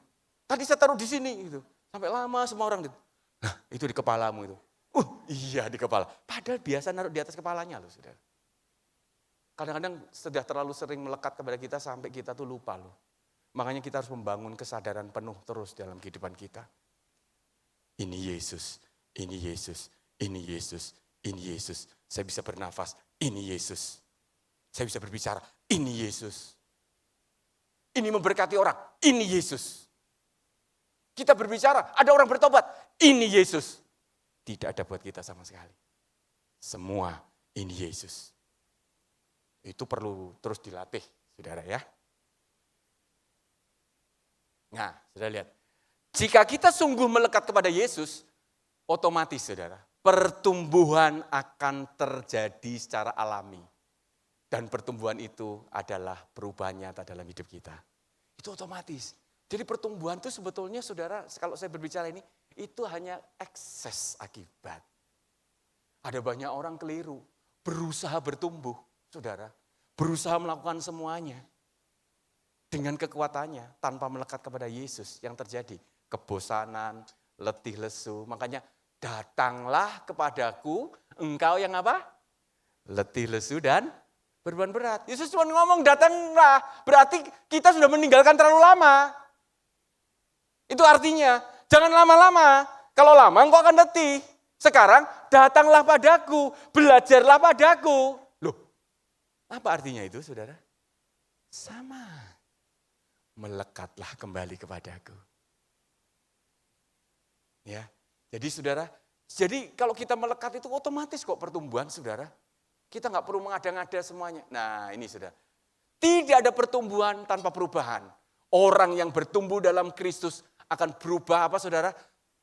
Tadi saya taruh di sini, gitu. Sampai lama semua orang gitu. Nah, itu di kepalamu itu. Iya di kepala. Padahal biasa naruh di atas kepalanya loh, saudara. Kadang-kadang sudah terlalu sering melekat kepada kita sampai kita tuh lupa loh. Makanya kita harus membangun kesadaran penuh terus dalam kehidupan kita. Ini Yesus, ini Yesus, ini Yesus, ini Yesus. Saya bisa bernafas, ini Yesus. Saya bisa berbicara, ini Yesus. Ini memberkati orang, ini Yesus. Kita berbicara, ada orang bertobat, ini Yesus. Tidak ada buat kita sama sekali. Semua ini Yesus. Itu perlu terus dilatih, saudara ya. Nah, saudara lihat. Jika kita sungguh melekat kepada Yesus, otomatis saudara, pertumbuhan akan terjadi secara alami. Dan pertumbuhan itu adalah perubahan nyata dalam hidup kita. Itu otomatis. Jadi pertumbuhan itu sebetulnya saudara, kalau saya berbicara ini, itu hanya ekses akibat. Ada banyak orang keliru, berusaha bertumbuh, saudara. Berusaha melakukan semuanya. Dengan kekuatannya, tanpa melekat kepada Yesus, yang terjadi kebosanan, letih lesu. Makanya datanglah kepadaku, engkau yang apa? Letih lesu dan beban berat. Yesus cuma ngomong datanglah, berarti kita sudah meninggalkan terlalu lama. Itu artinya, jangan lama-lama. Kalau lama engkau akan letih. Sekarang datanglah padaku, belajarlah padaku. Loh, apa artinya itu saudara? Sama. Melekatlah kembali kepadaku. Ya, jadi saudara, jadi kalau kita melekat itu otomatis kok pertumbuhan saudara. Kita nggak perlu mengada-ngada semuanya. Nah ini saudara, tidak ada pertumbuhan tanpa perubahan. Orang yang bertumbuh dalam Kristus akan berubah apa saudara?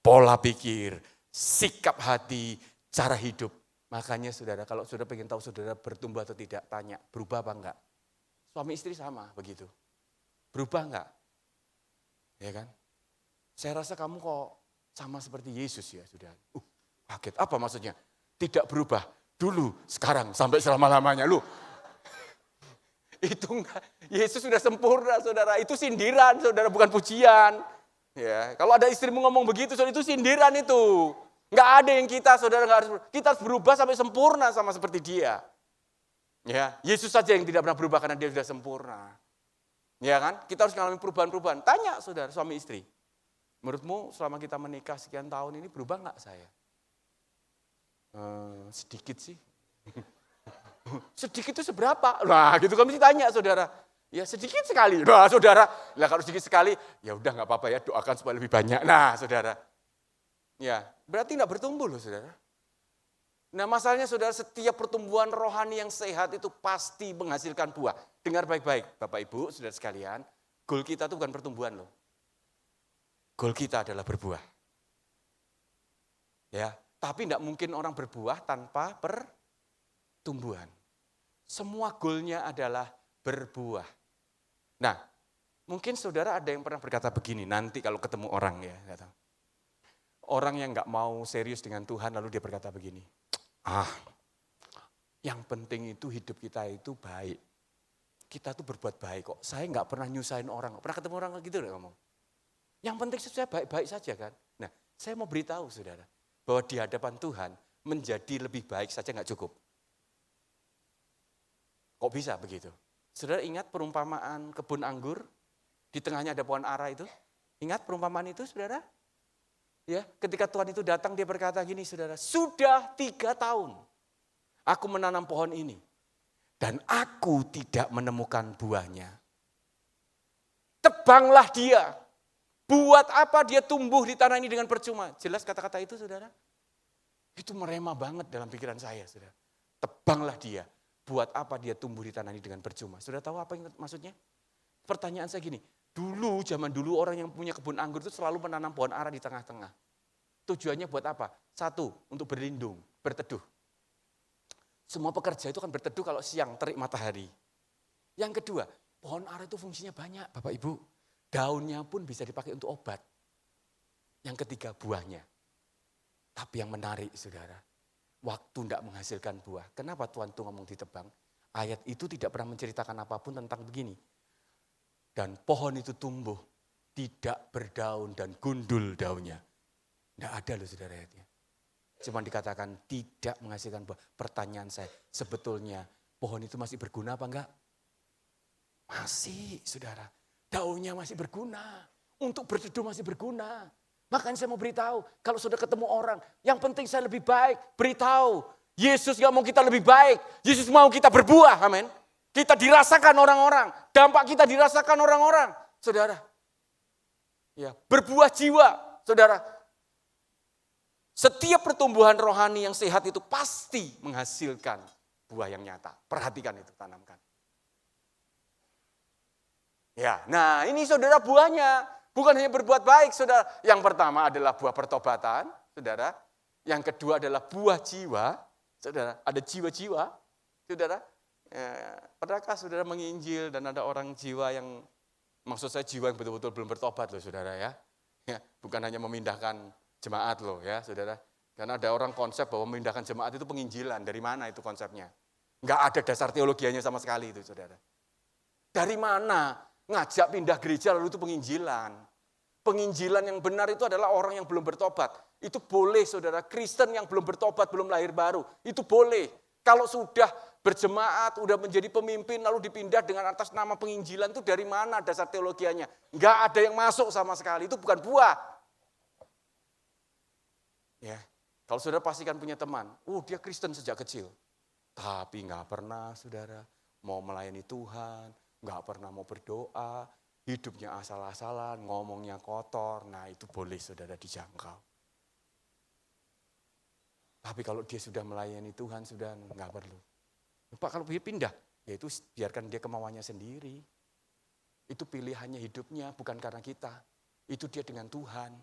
Pola pikir, sikap hati, cara hidup. Makanya saudara, kalau saudara pengen tahu saudara bertumbuh atau tidak, tanya, berubah apa enggak? Suami istri sama begitu. Berubah enggak? Ya kan? Saya rasa kamu kok sama seperti Yesus ya, saudara. Kaget, apa maksudnya? Tidak berubah. Dulu, sekarang, sampai selama-lamanya. Loh, itu enggak. Yesus sudah sempurna, saudara. Itu sindiran, saudara, bukan pujian. Ya, kalau ada istrimu ngomong begitu, saudara, itu sindiran itu. Enggak ada yang saudara, kita harus berubah sampai sempurna sama seperti dia. Ya, Yesus saja yang tidak pernah berubah karena dia sudah sempurna. Ya kan? Kita harus mengalami perubahan-perubahan. Tanya, saudara, suami istri. Menurutmu selama kita menikah sekian tahun ini berubah enggak saya? Sedikit sih. Sedikit itu seberapa? Nah gitu kan mesti tanya saudara. Ya sedikit sekali. Nah saudara, lah kalau sedikit sekali, ya udah nggak apa-apa ya, doakan supaya lebih banyak. Nah saudara, ya berarti nggak bertumbuh loh saudara. Nah masalahnya saudara, setiap pertumbuhan rohani yang sehat itu pasti menghasilkan buah. Dengar baik-baik Bapak Ibu, saudara sekalian, goal kita itu bukan pertumbuhan loh. Goal kita adalah berbuah. Ya, tapi tidak mungkin orang berbuah tanpa pertumbuhan. Semua goalnya adalah berbuah. Nah, mungkin saudara ada yang pernah berkata begini, nanti kalau ketemu orang ya. Orang yang nggak mau serius dengan Tuhan lalu dia berkata begini, yang penting itu hidup kita itu baik. Kita tuh berbuat baik kok, saya nggak pernah nyusahin orang. Pernah ketemu orang gitu deh ngomong. Yang penting saya baik-baik saja kan. Nah, saya mau beritahu saudara, bahwa di hadapan Tuhan menjadi lebih baik saja nggak cukup. Kok bisa begitu? Saudara ingat perumpamaan kebun anggur? Di tengahnya ada pohon ara itu? Ingat perumpamaan itu saudara? Ya, ketika Tuhan itu datang dia berkata gini saudara, sudah 3 tahun aku menanam pohon ini dan aku tidak menemukan buahnya. Tebanglah dia. Buat apa dia tumbuh di tanah ini dengan percuma? Jelas kata-kata itu saudara? Itu merema banget dalam pikiran saya saudara. Tebanglah dia. Buat apa dia tumbuh di tanah ini dengan percuma? Saudara tahu apa yang maksudnya? Pertanyaan saya gini, zaman dulu orang yang punya kebun anggur itu selalu menanam pohon ara di tengah-tengah. Tujuannya buat apa? 1, untuk berlindung, berteduh. Semua pekerja itu kan berteduh kalau siang terik matahari. Yang kedua, pohon ara itu fungsinya banyak, Bapak Ibu. Daunnya pun bisa dipakai untuk obat. Yang ketiga, buahnya. Tapi yang menarik, saudara, waktu tidak menghasilkan buah. Kenapa Tuhan tuh ngomong ditebang? Ayat itu tidak pernah menceritakan apapun tentang begini. Dan pohon itu tumbuh, tidak berdaun dan gundul daunnya. Tidak ada loh saudara ayatnya. Cuma dikatakan tidak menghasilkan buah. Pertanyaan saya, sebetulnya pohon itu masih berguna apa enggak? Masih, saudara. Daunnya masih berguna. Untuk berteduh masih berguna. Makanya saya mau beritahu, kalau sudah ketemu orang, yang penting saya lebih baik, beritahu. Yesus gak mau kita lebih baik. Yesus mau kita berbuah, amin. Kita dirasakan orang-orang. Dampak kita dirasakan orang-orang, saudara. Ya, berbuah jiwa, saudara. Setiap pertumbuhan rohani yang sehat itu pasti menghasilkan buah yang nyata. Perhatikan itu, tanamkan. Ya, nah ini saudara buahnya. Bukan hanya berbuat baik, saudara. Yang pertama adalah buah pertobatan, saudara. Yang kedua adalah buah jiwa, saudara. Ada jiwa-jiwa, saudara. Ya, pernahkah saudara menginjil dan ada orang jiwa yang, maksud saya jiwa yang betul-betul belum bertobat loh saudara ya. Ya, bukan hanya memindahkan jemaat loh ya saudara. Karena ada orang konsep bahwa memindahkan jemaat itu penginjilan. Dari mana itu konsepnya? Enggak ada dasar teologianya sama sekali itu saudara. Dari mana ngajak pindah gereja lalu itu penginjilan? Penginjilan yang benar itu adalah orang yang belum bertobat. Itu boleh saudara, Kristen yang belum bertobat, belum lahir baru. Itu boleh. Kalau sudah berjemaat, udah menjadi pemimpin, lalu dipindah dengan atas nama penginjilan, itu dari mana dasar teologianya? Enggak ada yang masuk sama sekali, itu bukan buah. Ya, kalau saudara pastikan punya teman, dia Kristen sejak kecil. Tapi enggak pernah saudara mau melayani Tuhan, enggak pernah mau berdoa, hidupnya asal-asalan, ngomongnya kotor, nah itu boleh saudara dijangkau. Tapi kalau dia sudah melayani Tuhan, sudah enggak perlu. Pak kalau dia pindah, ya itu biarkan dia kemauannya sendiri. Itu pilihannya hidupnya, bukan karena kita. Itu dia dengan Tuhan.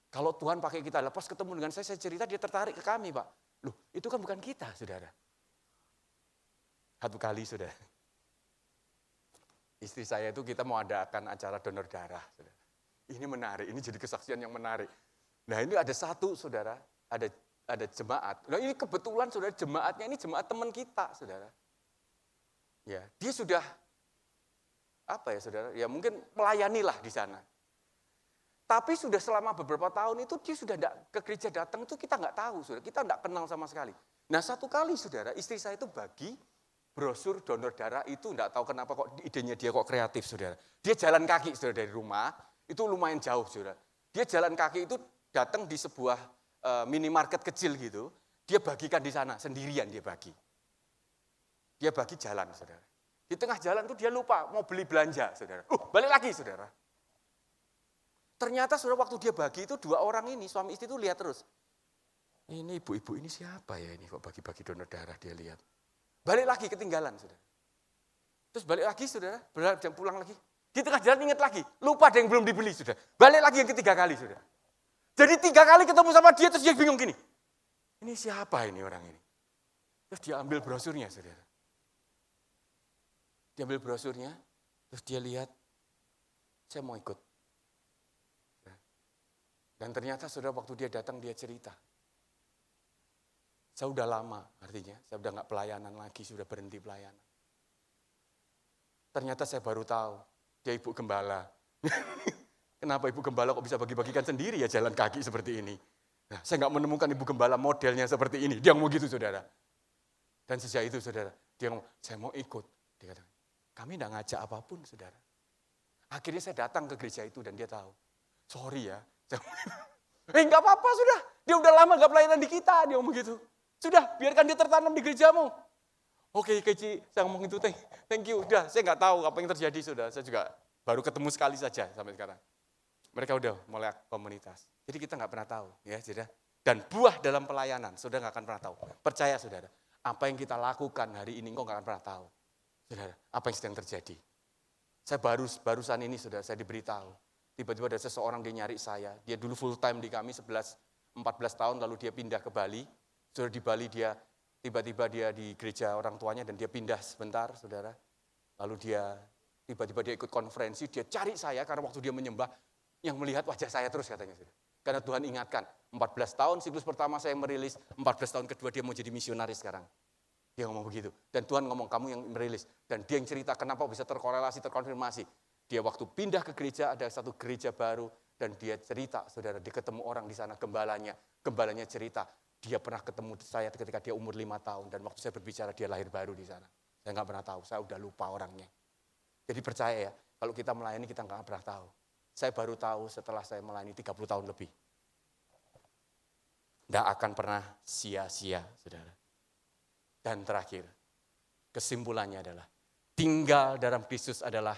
Kalau Tuhan pakai kita, lepas ketemu dengan saya cerita dia tertarik ke kami Pak. Loh itu kan bukan kita saudara. Satu kali saudara. Istri saya itu kita mau adakan acara donor darah. Saudara. Ini menarik, ini jadi kesaksian yang menarik. Nah ini ada satu saudara, ada jemaat. Nah ini kebetulan saudara jemaatnya ini jemaat teman kita saudara. Ya, dia sudah apa ya saudara? Ya mungkin melayanilah di sana. Tapi sudah selama beberapa tahun itu dia sudah tidak ke gereja datang itu kita nggak tahu saudara. Kita nggak kenal sama sekali. Nah satu kali saudara istri saya itu bagi brosur donor darah itu nggak tahu kenapa kok idenya dia kok kreatif saudara. Dia jalan kaki saudara dari rumah itu lumayan jauh saudara. Dia jalan kaki itu datang di sebuah minimarket kecil gitu, dia bagikan di sana, sendirian dia bagi. Dia bagi jalan, saudara. Di tengah jalan tuh dia lupa, mau beli belanja, saudara. Balik lagi, saudara. Ternyata, saudara, waktu dia bagi itu dua orang ini, suami istri itu lihat terus. Ini ibu-ibu ini siapa ya ini kok bagi-bagi donor darah, dia lihat. Balik lagi, ketinggalan, saudara. Terus balik lagi, saudara, pulang lagi. Di tengah jalan ingat lagi, lupa ada yang belum dibeli, saudara. Balik lagi yang ketiga kali, saudara. Jadi 3 kali ketemu sama dia, terus dia bingung gini. Ini siapa ini orang ini? Terus dia ambil brosurnya, saudara. Dia ambil brosurnya, terus dia lihat, saya mau ikut. Dan ternyata saudara waktu dia datang, dia cerita. Saya udah lama, artinya saya udah gak pelayanan lagi, sudah berhenti pelayanan. Ternyata saya baru tahu, dia ibu gembala. Kenapa ibu gembala kok bisa bagi-bagikan sendiri ya jalan kaki seperti ini. Nah, saya nggak menemukan ibu gembala modelnya seperti ini. Dia ngomong gitu saudara. Dan sejak itu saudara, dia ngomong, saya mau ikut. Dia kata, kami nggak ngajak apapun saudara. Akhirnya saya datang ke gereja itu dan dia tahu. Sorry ya. Nggak apa-apa sudah. Dia udah lama nggak pelayanan di kita. Dia ngomong gitu. Sudah, biarkan dia tertanam di gerejamu. Oke, Keci, saya ngomong itu, thank you. Udah, saya nggak tahu apa yang terjadi saudara. Saya juga baru ketemu sekali saja sampai sekarang. Mereka udah mulai komunitas. Jadi kita nggak pernah tahu, ya saudara. Dan buah dalam pelayanan, saudara nggak akan pernah tahu. Percaya saudara, apa yang kita lakukan hari ini, engkau nggak akan pernah tahu. Saudara, apa yang sedang terjadi. Saya barusan ini saudara, saya diberitahu. Tiba-tiba ada seseorang dia nyari saya. Dia dulu full time di kami 14 tahun, lalu dia pindah ke Bali. Saudara di Bali dia tiba-tiba dia di gereja orang tuanya dan dia pindah sebentar, saudara. Lalu dia tiba-tiba dia ikut konferensi, dia cari saya karena waktu dia menyembah, yang melihat wajah saya terus katanya. Karena Tuhan ingatkan, 14 tahun siklus pertama saya merilis, 14 tahun kedua dia mau jadi misionaris sekarang. Dia ngomong begitu. Dan Tuhan ngomong, kamu yang merilis. Dan dia yang cerita kenapa bisa terkorelasi, terkonfirmasi. Dia waktu pindah ke gereja, ada satu gereja baru, dan dia cerita, saudara, dia ketemu orang di sana, gembalanya cerita, dia pernah ketemu saya ketika dia umur 5 tahun, dan waktu saya berbicara dia lahir baru di sana. Saya nggak pernah tahu, saya udah lupa orangnya. Jadi percaya ya, kalau kita melayani kita nggak pernah tahu. Saya baru tahu setelah saya melayani 30 tahun lebih. Nggak akan pernah sia-sia, saudara. Dan terakhir, kesimpulannya adalah, tinggal dalam Kristus adalah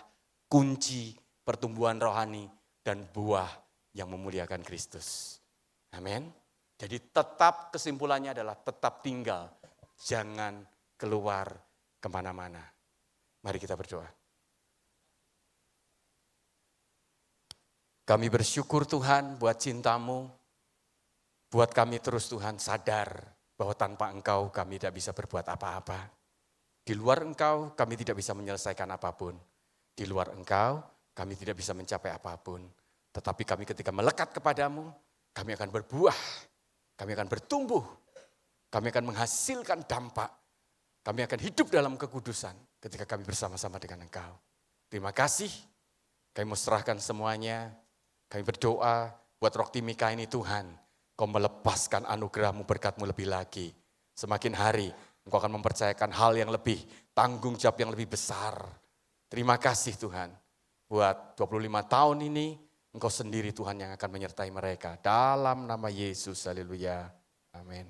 kunci pertumbuhan rohani dan buah yang memuliakan Kristus. Amin. Jadi tetap kesimpulannya adalah tetap tinggal, jangan keluar kemana-mana. Mari kita berdoa. Kami bersyukur Tuhan buat cinta-Mu, buat kami terus Tuhan sadar bahwa tanpa Engkau kami tidak bisa berbuat apa-apa. Di luar Engkau kami tidak bisa menyelesaikan apapun. Di luar Engkau kami tidak bisa mencapai apapun. Tetapi kami ketika melekat kepadamu, kami akan berbuah, kami akan bertumbuh, kami akan menghasilkan dampak, kami akan hidup dalam kekudusan ketika kami bersama-sama dengan Engkau. Terima kasih, kami mau serahkan semuanya, kami berdoa buat Rock Timika ini Tuhan, Kau melepaskan anugerah-Mu, berkat-Mu lebih lagi. Semakin hari Engkau akan mempercayakan hal yang lebih, tanggung jawab yang lebih besar. Terima kasih Tuhan, buat 25 tahun ini, Engkau sendiri Tuhan yang akan menyertai mereka. Dalam nama Yesus, haleluya, amin.